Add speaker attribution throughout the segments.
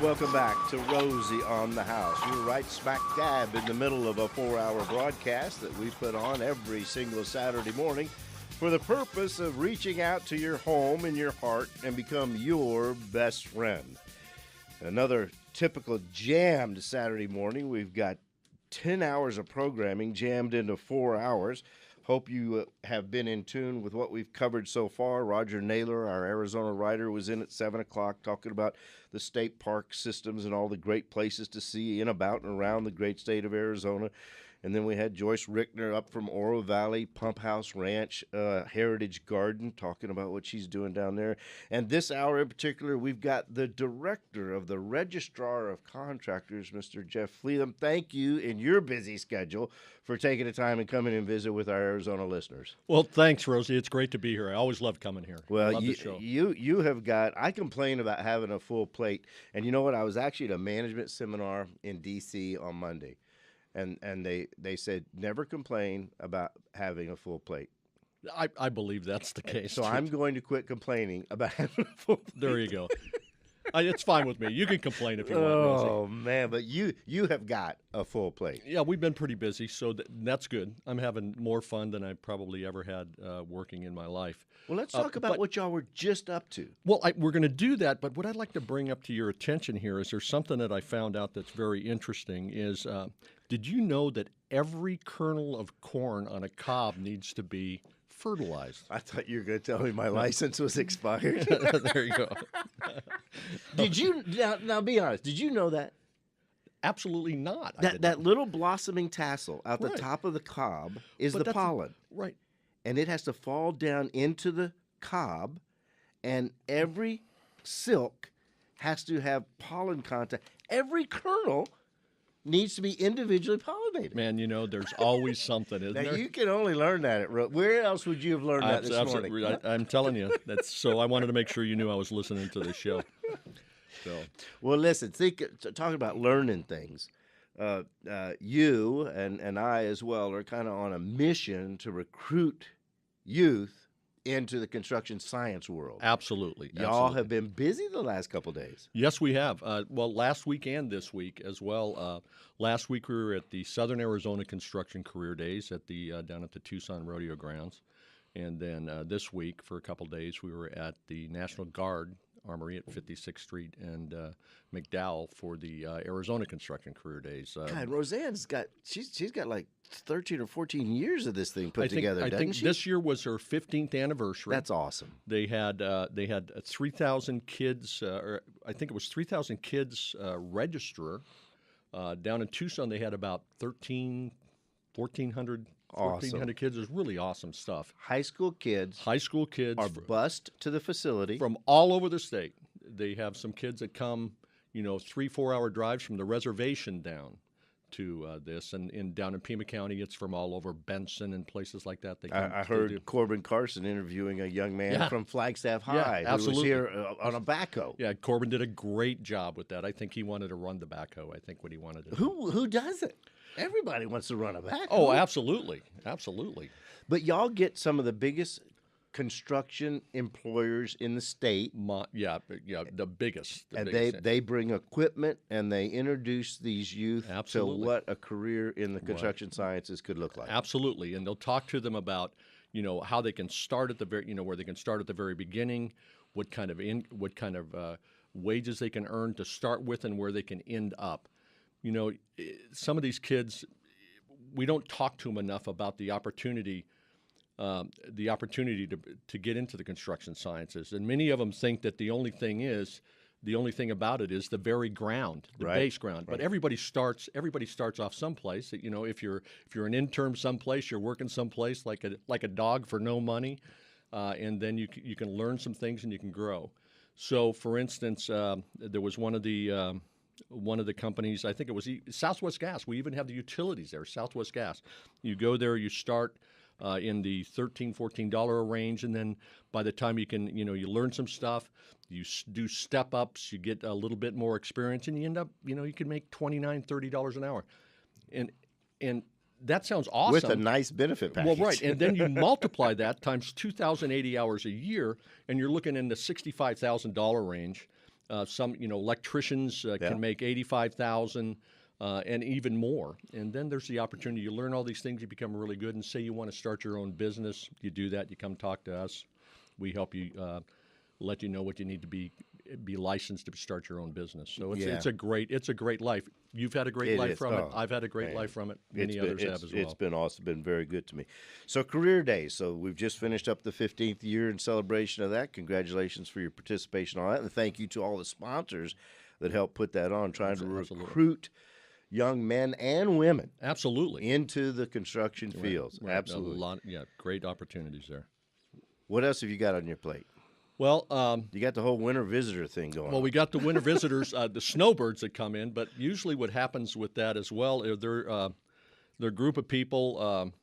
Speaker 1: welcome back to Rosie on the House. You're right smack dab in the middle of a 4-hour broadcast that we put on every single Saturday morning for the purpose of reaching out to your home and your heart and become your best friend. Another typical jammed Saturday morning. We've got 10 hours of programming jammed into 4 hours. Hope you have been in tune with what we've covered so far. Roger Naylor, our Arizona writer, was in at 7 o'clock talking about the state park systems and all the great places to see in, about, and around the great state of Arizona. And then we had Joyce Rickner up from Oro Valley, Pump House Ranch, Heritage Garden, talking about what she's doing down there. And this hour in particular, we've got the director of the Registrar of Contractors, Mr. Jeff Fleetham. Thank you in your busy schedule for taking the time and coming and visit with our Arizona listeners.
Speaker 2: Well, thanks, Rosie. It's great to be here. I always love coming here.
Speaker 1: Well,
Speaker 2: love the show.
Speaker 1: you have got, I complain about having a full plate. And you know what? I was actually at a management seminar in D.C. on Monday. And they said, never complain about having a full plate.
Speaker 2: I believe that's the case.
Speaker 1: So I'm going to quit complaining about having a full plate.
Speaker 2: There you go. It's fine with me. You can complain if you want, Rosie.
Speaker 1: Oh, man, but you have got a full plate.
Speaker 2: Yeah, we've been pretty busy, so that's good. I'm having more fun than I probably ever had working in my life.
Speaker 1: Well, let's talk about what y'all were just up to.
Speaker 2: Well, we're going to do that, but what I'd like to bring up to your attention here is there's something that I found out that's very interesting is did you know that every kernel of corn on a cob needs to be fertilized?
Speaker 1: I thought you were going to tell me my license was expired.
Speaker 2: There you go.
Speaker 1: Did you, now be honest, did you know that?
Speaker 2: Absolutely not.
Speaker 1: That little blossoming tassel out the top of the cob is the pollen.
Speaker 2: Right.
Speaker 1: And it has to fall down into the cob, and every silk has to have pollen contact. Every kernel needs to be individually pollinated.
Speaker 2: Man, you know, there's always something, isn't
Speaker 1: now,
Speaker 2: there?
Speaker 1: you can only learn that at where else would you have learned that this morning?
Speaker 2: I'm telling you. So I wanted to make sure you knew I was listening to the show. So.
Speaker 1: Well, listen, talking about learning things. You and I as well are kind of on a mission to recruit youth into the construction science world.
Speaker 2: Absolutely.
Speaker 1: Y'all have been busy the last couple of days.
Speaker 2: Yes, we have. Well, last week and this week as well. Last week we were at the Southern Arizona Construction Career Days at down at the Tucson Rodeo Grounds. And then this week for a couple of days we were at the National Guard Armory at 56th Street and McDowell for the Arizona Construction Career Days.
Speaker 1: God, Roseanne's got she's got like 13 or 14 years of this thing put together.
Speaker 2: I think this year was her 15th anniversary.
Speaker 1: That's awesome.
Speaker 2: They had 3,000 kids, or I think it was 3,000 kids register. Down in Tucson, they had about 1,400 kids. It was really awesome stuff.
Speaker 1: High school kids are bused to the facility
Speaker 2: from all over the state. They have some kids that come, 3-4 hour drives from the reservation down to this, and down in Pima County, it's from all over Benson and places like that.
Speaker 1: I heard Corbin Carson interviewing a young man from Flagstaff High who was here on a backhoe.
Speaker 2: Yeah, Corbin did a great job with that. I think he wanted to run the backhoe. I think what he wanted to do.
Speaker 1: Who does it? Everybody wants to run a backhoe.
Speaker 2: Oh, absolutely. Absolutely.
Speaker 1: But y'all get some of the biggest construction employers in the state.
Speaker 2: The biggest.
Speaker 1: They bring equipment and they introduce these youth to what a career in the construction sciences could look like.
Speaker 2: Absolutely, and they'll talk to them about how they can start at the very where they can start at the very beginning, what kind of wages they can earn to start with, and where they can end up. Some of these kids, we don't talk to them enough about the opportunity to get into the construction sciences, and many of them think that the only thing about it is the very ground, the base ground. Right. But everybody starts off someplace. If you're an intern someplace, you're working someplace like a dog for no money, and then you can learn some things and you can grow. So, for instance, there was one of the companies, I think it was Southwest Gas. We even have the utilities there, Southwest Gas. You go there, you start in the $13, $14 range, and then by the time you learn some stuff, you do step ups, you get a little bit more experience, and you end up, you can make $29, $30 an hour, and that sounds awesome.
Speaker 1: With a nice benefit package.
Speaker 2: Well, right, and then you multiply that times 2,080 hours a year, and you're looking in the $65,000 range. Some electricians can make 85,000 and even more. And then there's the opportunity. You learn all these things. You become really good. And say you want to start your own business, you do that. You come talk to us. We help you, let you know what you need to be licensed to start your own business. So it's a great life. You've had a great life from it. I've had a great life from it. Many others have as well.
Speaker 1: It's been awesome. Been very good to me. So career days. So we've just finished up the 15th year in celebration of that. Congratulations for your participation on that, and thank you to all the sponsors that helped put that on, trying to recruit young men and women into the construction fields.
Speaker 2: Right.
Speaker 1: Absolutely.
Speaker 2: Great opportunities there.
Speaker 1: What else have you got on your plate?
Speaker 2: Well,
Speaker 1: you got the whole winter visitor thing going on.
Speaker 2: Well, we got the winter visitors, the snowbirds that come in, but usually what happens with that as well, they're a group of people,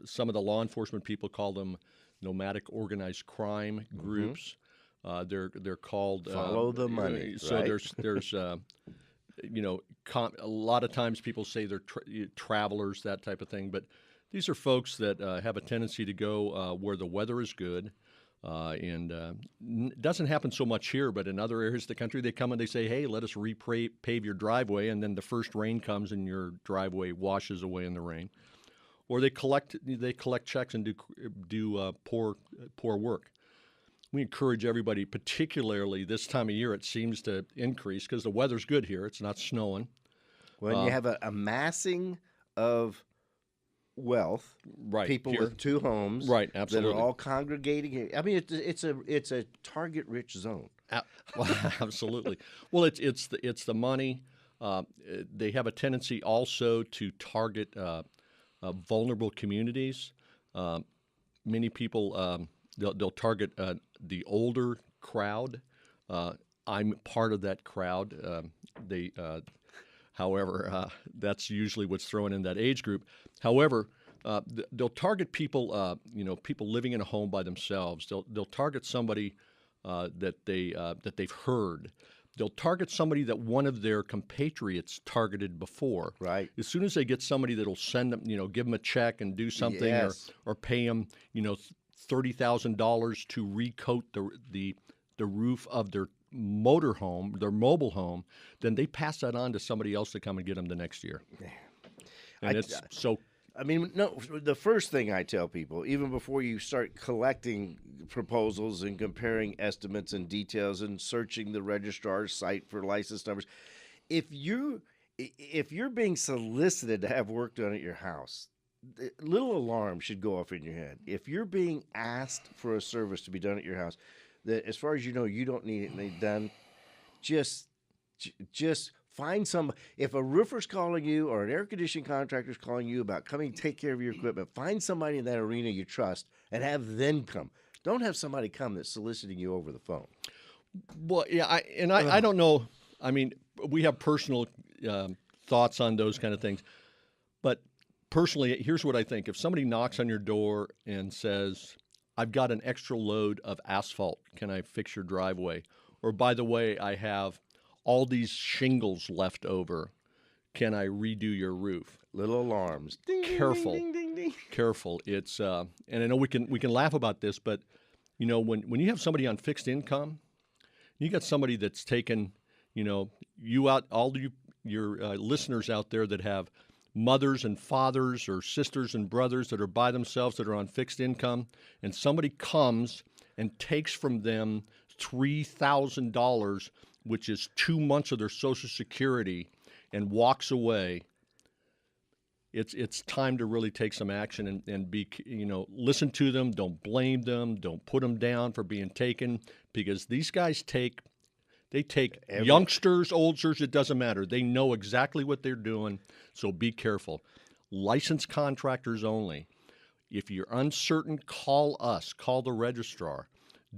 Speaker 2: some of the law enforcement people call them nomadic organized crime groups. They're called
Speaker 1: follow the money.
Speaker 2: So there's a lot of times people say they're travelers, that type of thing, but these are folks that have a tendency to go where the weather is good. It doesn't happen so much here, but in other areas of the country, they come and they say, hey, let us repave your driveway, and then the first rain comes and your driveway washes away in the rain. Or they collect checks and do poor work. We encourage everybody, particularly this time of year, it seems to increase because the weather's good here. It's not snowing.
Speaker 1: When you have a massing of wealth, people
Speaker 2: here
Speaker 1: with two homes,
Speaker 2: absolutely,
Speaker 1: that are all congregating. I mean, it's a target-rich zone.
Speaker 2: Absolutely. Well, it's the money. They have a tendency also to target vulnerable communities. Many people they'll target the older crowd. I'm part of that crowd. However, that's usually what's thrown in that age group. However, they'll target people, people living in a home by themselves. They'll target somebody that they've heard. They'll target somebody that one of their compatriots targeted before.
Speaker 1: Right.
Speaker 2: As soon as they get somebody that'll send them, give them a check and do something, or pay them, $30,000 to recoat the roof of their motorhome, their mobile home, then they pass that on to somebody else to come and get them the next year. And
Speaker 1: the first thing I tell people, even before you start collecting proposals and comparing estimates and details and searching the registrar's site for license numbers, if you're being solicited to have work done at your house, little alarm should go off in your head. If you're being asked for a service to be done at your house, that as far as you know, you don't need it done, just find some. If a roofer's calling you or an air conditioning contractor's calling you about coming to take care of your equipment, find somebody in that arena you trust and have them come. Don't have somebody come that's soliciting you over the phone.
Speaker 2: Well, yeah, I don't know. I mean, we have personal thoughts on those kind of things, but personally, here's what I think. If somebody knocks on your door and says, I've got an extra load of asphalt, can I fix your driveway? Or, by the way, I have all these shingles left over, can I redo your roof?
Speaker 1: Little alarms. Ding,
Speaker 2: careful,
Speaker 1: ding, ding, ding, ding.
Speaker 2: Careful. It's and I know we can laugh about this, but when you have somebody on fixed income, you got somebody that's taken, you out, all your listeners out there that have mothers and fathers or sisters and brothers that are by themselves that are on fixed income, and somebody comes and takes from them $3,000, which is 2 months of their Social Security, and walks away. It's time to really take some action and be, listen to them. Don't blame them. Don't put them down for being taken, because these guys take youngsters, oldsters, it doesn't matter. They know exactly what they're doing, so be careful. Licensed contractors only. If you're uncertain, call us. Call the registrar.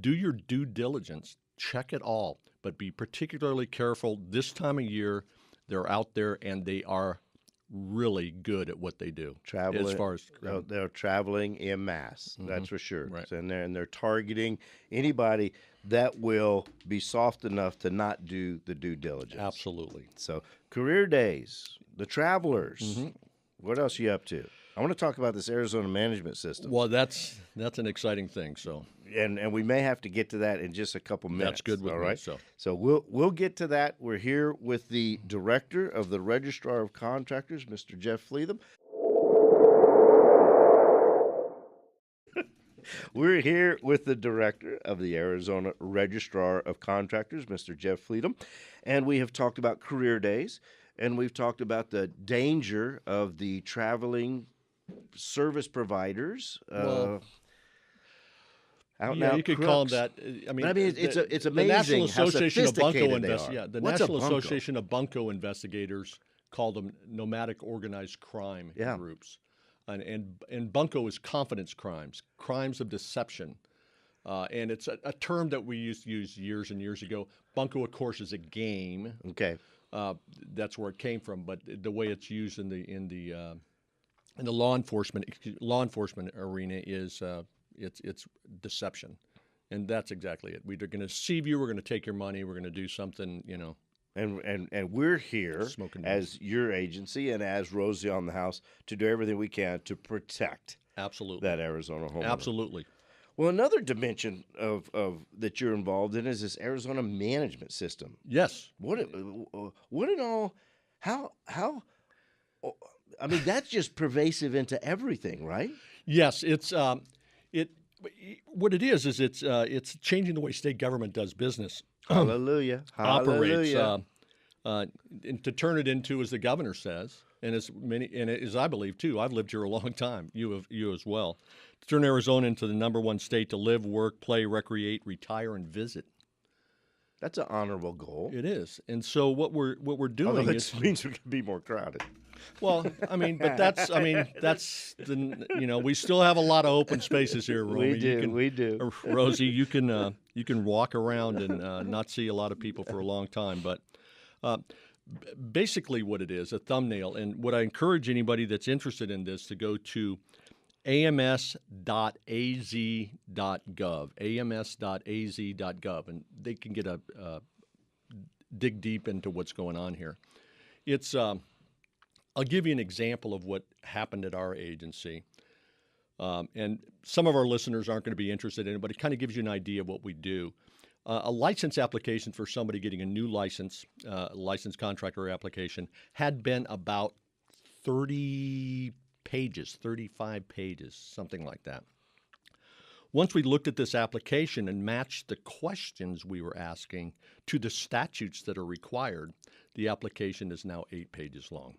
Speaker 2: Do your due diligence. Check it all, but be particularly careful. This time of year, they're out there, and they are really good at what they do.
Speaker 1: They're traveling en masse, that's for sure.
Speaker 2: Right.
Speaker 1: And they're targeting anybody that will be soft enough to not do the due diligence.
Speaker 2: Absolutely.
Speaker 1: So career days, the travelers. What else are you up to? I want to talk about this Arizona management system.
Speaker 2: Well, that's an exciting thing. So,
Speaker 1: and we may have to get to that in just a couple minutes.
Speaker 2: That's good with
Speaker 1: all
Speaker 2: me.
Speaker 1: right.
Speaker 2: So
Speaker 1: we'll get to that. We're here with the director of the Registrar of Contractors, Mr. Jeff Fleetham. We're here with the director of the Arizona Registrar of Contractors, Mr. Jeff Fleetham, and we have talked about career days, and we've talked about the danger of the traveling service providers.
Speaker 2: Well,
Speaker 1: out
Speaker 2: you could
Speaker 1: crooks.
Speaker 2: call them that.
Speaker 1: It's amazing
Speaker 2: the National
Speaker 1: how
Speaker 2: Association of Bunco
Speaker 1: sophisticated they are.
Speaker 2: Yeah, the
Speaker 1: What's a
Speaker 2: National
Speaker 1: bunco?
Speaker 2: Association of Bunco Investigators called them nomadic organized crime groups. And bunco is confidence crimes of deception. And it's a term that we used to use years and years ago. Bunco, of course, is a game.
Speaker 1: Okay.
Speaker 2: That's where it came from. But the way it's used in the law enforcement arena is it's deception. And that's exactly it. We're going to deceive you. We're going to take your money. We're going to do something,
Speaker 1: And we're here as your agency and as Rosie on the House to do everything we can to protect that Arizona homeowner.
Speaker 2: Absolutely.
Speaker 1: Well, another dimension of that you're involved in is this Arizona management system.
Speaker 2: Yes.
Speaker 1: What it all? How? I mean, that's just pervasive into everything, right?
Speaker 2: Yes, it's what it is it's changing the way state government does business.
Speaker 1: Hallelujah.
Speaker 2: Operates
Speaker 1: Hallelujah.
Speaker 2: and to turn it into, as the governor says, and as I believe too. I've lived here a long time. You as well. To turn Arizona into the #1 state to live, work, play, recreate, retire, and visit.
Speaker 1: That's an honorable goal.
Speaker 2: It is, and so what we're doing
Speaker 1: Although it means we can be more crowded.
Speaker 2: Well, we still have a lot of open spaces here, Romy.
Speaker 1: We do.
Speaker 2: Rosie, you can walk around and not see a lot of people for a long time, but basically what it is, a thumbnail, and what I encourage anybody that's interested in this to go to ams.az.gov, ams.az.gov, and they can get dig deep into what's going on here. It's I'll give you an example of what happened at our agency. And some of our listeners aren't going to be interested in it, but it kind of gives you an idea of what we do. A license application for somebody getting a new license contractor application, had been about 30 pages, 35 pages, something like that. Once we looked at this application and matched the questions we were asking to the statutes that are required, the application is now 8 pages long.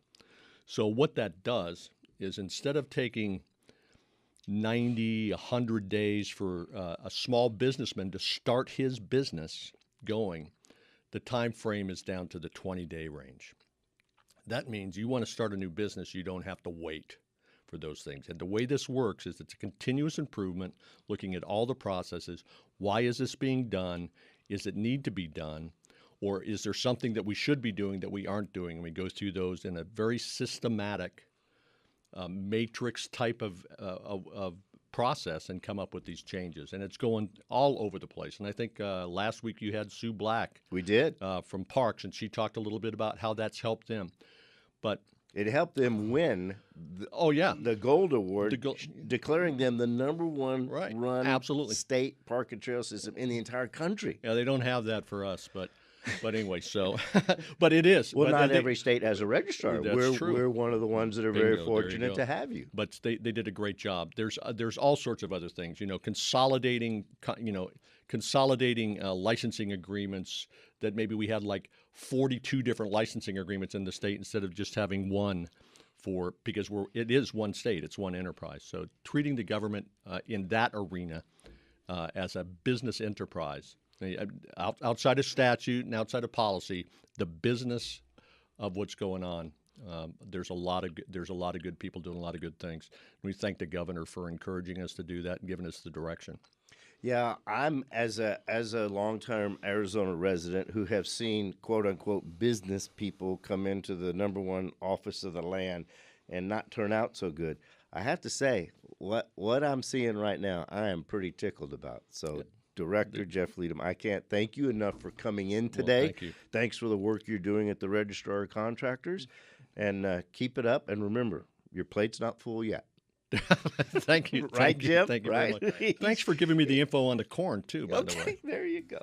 Speaker 2: So what that does is, instead of taking 90, 100 days for a small businessman to start his business going, the time frame is down to the 20-day range. That means you want to start a new business, you don't have to wait for those things. And the way this works is it's a continuous improvement, looking at all the processes. Why is this being done? Is it need to be done? Or is there something that we should be doing that we aren't doing? And we go through those in a very systematic matrix type of process and come up with these changes. And it's going all over the place. And I think last week you had Sue Black.
Speaker 1: We did.
Speaker 2: From Parks, and she talked a little bit about how that's helped them. But
Speaker 1: it helped them win the Gold Award, declaring them the #1 run
Speaker 2: Absolutely.
Speaker 1: state park and trail system in the entire country.
Speaker 2: Yeah, they don't have that for us, but anyway, so but it is.
Speaker 1: Well,
Speaker 2: but
Speaker 1: not every state has a registrar.
Speaker 2: That's true.
Speaker 1: We're one of the ones that are very fortunate to have you.
Speaker 2: But they did a great job. There's all sorts of other things, consolidating licensing agreements, that maybe we had like 42 different licensing agreements in the state instead of just having one, because it is one state, it's one enterprise. So treating the government in that arena as a business enterprise, outside of statute and outside of policy, the business of what's going on. There's a lot of good people doing a lot of good things. And we thank the governor for encouraging us to do that and giving us the direction.
Speaker 1: Yeah, I'm as a long-term Arizona resident who have seen quote unquote business people come into the #1 office of the land and not turn out so good. I have to say, what I'm seeing right now, I am pretty tickled about. So, Director Jeff Fleetham, I can't thank you enough for coming in today.
Speaker 2: Well, thank you.
Speaker 1: Thanks for the work you're doing at the Registrar of Contractors, and keep it up. And remember, your plate's not full yet.
Speaker 2: Thank you.
Speaker 1: Right,
Speaker 2: Thank you.
Speaker 1: Jim?
Speaker 2: Thank you
Speaker 1: Right?
Speaker 2: very much. Thanks for giving me the info on the corn, too, by the way.
Speaker 1: Okay, there you go.